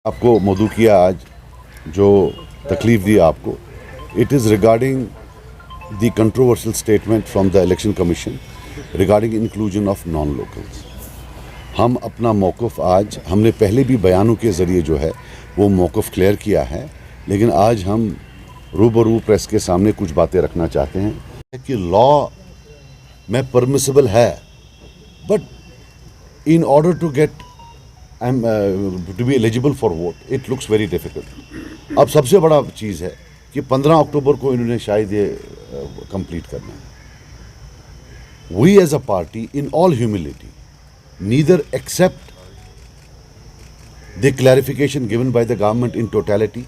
आपको मौजू किया आज जो तकलीफ दी आपको, it is regarding the controversial statement from the election commission regarding inclusion of non locals. हम अपना मौक़िफ़ आज, हमने पहले भी बयानों के ज़रिए जो है वो मौक़िफ़ क्लियर किया है, लेकिन आज हम रूबरू प्रेस के सामने कुछ बातें रखना चाहते हैं कि लॉ में परमिसिबल है, but in order to get to be eligible for vote it looks very difficult. अब सबसे बड़ा चीज़ है कि 15 अक्टूबर को इन्होंने शायद ये कंप्लीट करना है। We as a party in all humility neither accept the clarification given by the government in totality,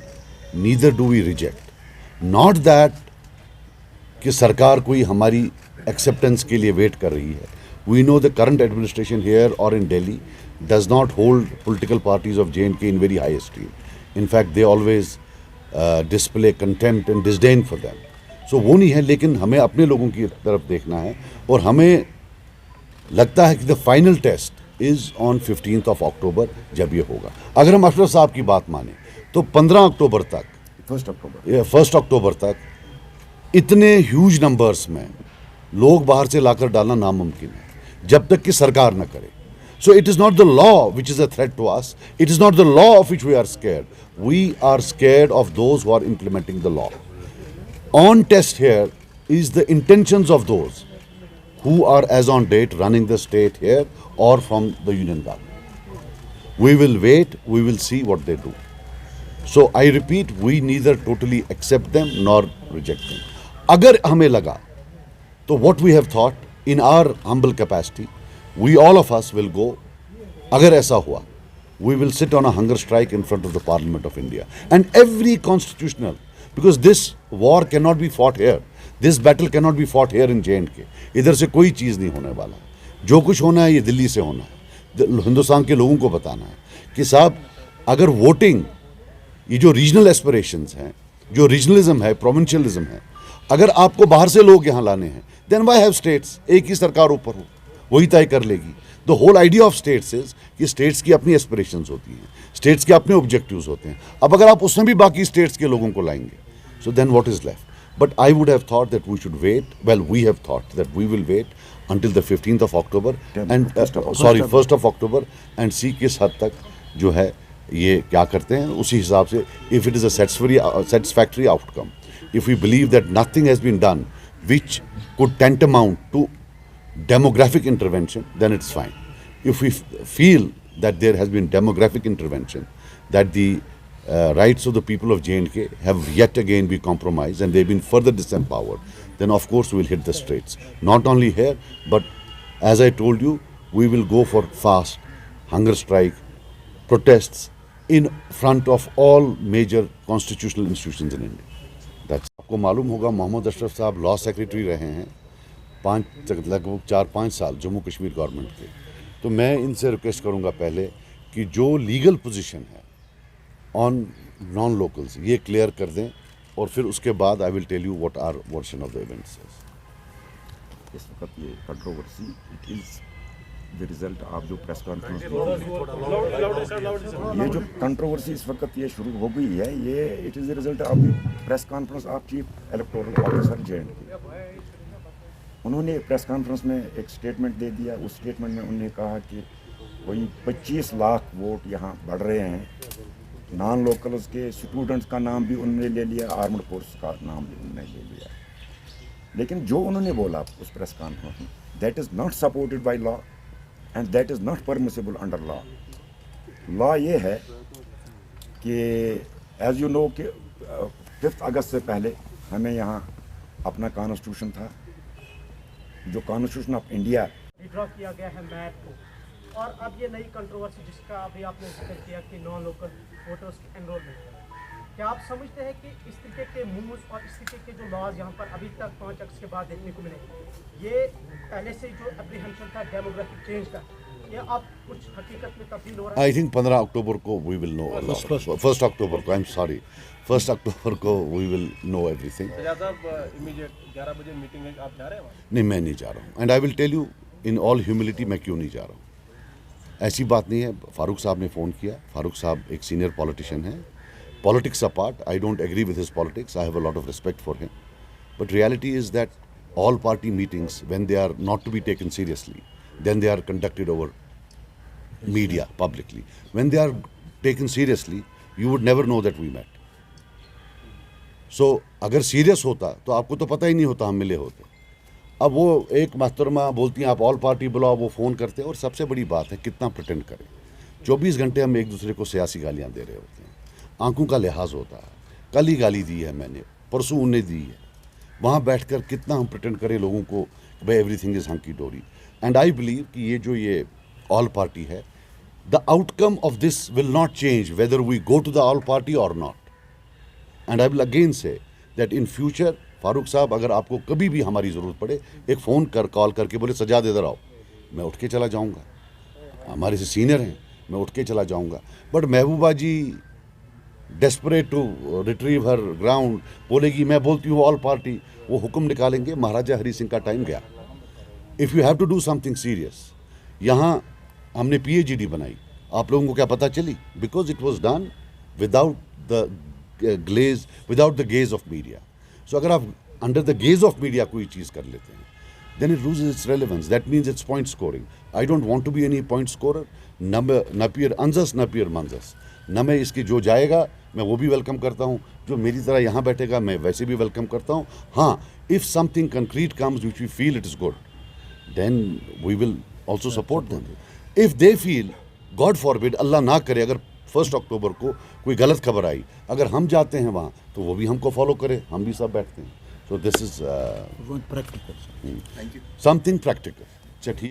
neither do we reject. Not that कि सरकार कोई हमारी acceptance के लिए वेट कर रही है. We know the current administration here or in Delhi does not hold political parties of J&K in very high esteem. In fact, they always display contempt and disdain for them. So वो नहीं है, लेकिन हमें अपने लोगों की तरफ देखना है और हमें लगता है कि the final test is on 15th of October जब ये होगा। अगर हम अशरफ साहब की बात माने तो 15 अक्टूबर तक, 1 अक्टूबर तक इतने ह्यूज नंबर्स में लोग बाहर से लाकर डालना नामुमकिन है जब तक कि सरकार न करे। So it is not the law which is a threat to us, it is not the law of which we are scared of those who are implementing the law. On test here is the intentions of those who are as on date running the state here or from the union government. We will wait, we will see what they do. So I repeat, we neither totally accept them nor reject them. Agar hame laga, so what we have thought in our humble capacity, we all of us will go, agar aisa hua, we will sit on a hunger strike in front of the Parliament of India. And every constitutional, because this war cannot be fought here. This battle cannot be fought here in J&K. इधर से कोई चीज़ नहीं होने वाला। जो कुछ होना है ये दिल्ली से होना है। हिंदुस्तान के लोगों को बताना है कि साहब, अगर वोटिंग, ये जो रीजनल एस्पिरेशंस हैं, जो रीजनलिज्म है, प्रोविंशियलिज्म है, अगर आपको बाहर से लोग यहाँ लाने हैं, देन वाई हैव स्टेट्स? एक ही सरकार ऊपर हो, वही तय कर लेगी। The whole idea of states is कि स्टेट्स की अपनी एस्पिरेशंस होती हैं, स्टेट्स के अपने ऑब्जेक्टिव्स होते हैं। अब अगर आप उसमें भी बाकी स्टेट्स के लोगों को लाएंगे, so then what is left? But I would have thought that we should wait. Well, we have thought that we will wait until the 15th of October and 1st of October and see किस हद तक जो है ये क्या करते हैं। उसी हिसाब से if it is a satisfactory outcome, if we believe that nothing has been done which could tantamount to demographic intervention, then it's fine. If we feel that there has been demographic intervention, that the rights of the people of J&K have yet again been compromised and they've been further disempowered, then of course we will hit the streets. Not only here, but as I told you, we will go for fast hunger strike, protests in front of all major constitutional institutions in India. That's आपको मालूम होगा मोहम्मद अशरफ साहब law secretary रहे हैं लगभग 4-5 साल Jammu Kashmir government के। तो मैं इनसे रिक्वेस्ट करूँगा पहले कि जो लीगल पोजीशन है ऑन नॉन लोकल्स ये क्लियर कर दें और फिर उसके बाद I will tell you what our version of the events. इस वक्त ये controversy it is the result आप जो प्रेस कॉन्फ्रेंस, ये जो कंट्रोवर्सी इस वक्त ये शुरू हो गई है, ये it is the result of the press conference of chief electoral officer J&K। उन्होंने प्रेस कॉन्फ्रेंस में एक स्टेटमेंट दे दिया। उस स्टेटमेंट में उन्होंने कहा कि कोई 25 लाख वोट यहाँ बढ़ रहे हैं। नॉन लोकल्स के स्टूडेंट्स का नाम भी उन्होंने ले लिया, आर्मड फोर्स का नाम भी उन्होंने ले लिया। लेकिन जो उन्होंने बोला उस प्रेस कॉन्फ्रेंस में, that is not supported by law and that is not permissible under law. Law ये है कि एज यू नो कि 5 अगस्त से पहले हमें यहाँ अपना कॉन्स्टिट्यूशन था, जो कॉन्स्टिट्यूशन ऑफ इंडिया विड्रॉ किया गया है मैप को, और अब ये नई कंट्रोवर्सी जिसका अभी आपने जिक्र किया कि नॉन लोकल वोटर्स की एनरोलमेंट, क्या आप समझते हैं कि इस तरीके के मूव्स और इस तरीके के जो लॉज यहाँ पर अभी तक 5 अगस्त के बाद देखने को मिले, ये पहले से जो एप्रीहेंशन था डेमोग्राफिक चेंज का, ये अब कुछ हकीकत में तब्दील हो रहा है? आई थिंक 15 अक्टूबर को वी विल नो, 1 अक्टूबर को, आई एम सॉरी, 1 अक्टूबर को we will know everything. Immediate 11 बजे मीटिंग है, आप जा रहे हैं? नहीं, मैं नहीं जा रहा हूँ, and I will tell you in all humility मैं क्यों नहीं जा रहा हूँ। ऐसी बात नहीं है। फारूक साहब ने फ़ोन किया। फारूक साहब एक सीनियर पॉलिटिशियन है। Politics apart, I don't agree with his politics, I have a lot of respect for him, but reality is that all party meetings, when they are not to be taken seriously, then they are conducted over media publicly. When they are taken seriously, you would never know that we met. So अगर serious होता तो आपको तो पता ही नहीं होता हम मिले होते। अब वो एक महतरमा बोलती हैं आप ऑल पार्टी बुलाओ, वो फ़ोन करते हैं, और सबसे बड़ी बात है कितना प्रिटेंड करें। 24 घंटे हम एक दूसरे को सियासी गालियाँ दे रहे होते हैं, आंखों का लिहाज होता है। कल ही गाली दी है मैंने, परसों उन्हें दी है। वहाँ बैठकर कितना हम प्रिटेंड करें लोगों को कि भाई एवरीथिंग इज़ हंकी डोरी। एंड आई बिलीव कि ये ऑल पार्टी है, the outcome of this will not change whether we go to the all party और not. And I will again say that in future Farooq साहब, अगर आपको कभी भी हमारी ज़रूरत पड़े, एक फ़ोन कॉल करके बोले सजाद इधर आओ, मैं उठ के चला जाऊँगा। हमारे से सीनियर हैं, मैं उठ के चला जाऊँगा। But Mehbooba ji desperate to retrieve her ground बोलेगी मैं बोलती हूँ ऑल पार्टी, वो हुक्म निकालेंगे। महाराजा हरी सिंह का टाइम गया। If you have to do something serious, यहाँ हमने PAGD बनाई, आप लोगों को क्या पता चली? Because it was done without the gaze of media. So अगर आप under the gaze of media कोई चीज़ कर लेते हैं, then it loses its relevance. That means it's point scoring. I don't want to be any point scorer. Napier Anzas, Napier Manzas. न मैं इसकी जो जाएगा मैं वो भी वेलकम करता हूँ, जो मेरी तरह यहाँ बैठेगा मैं वैसे भी वेलकम करता हूँ। हाँ, if something concrete comes which we feel it is good, then we will also support them. If they feel, God forbid, अल्लाह ना करे, अगर 1 अक्टूबर को कोई गलत खबर आई, अगर हम जाते हैं वहाँ तो वो भी हमको फॉलो करे, हम भी सब बैठते हैं। So this is practical. something practical.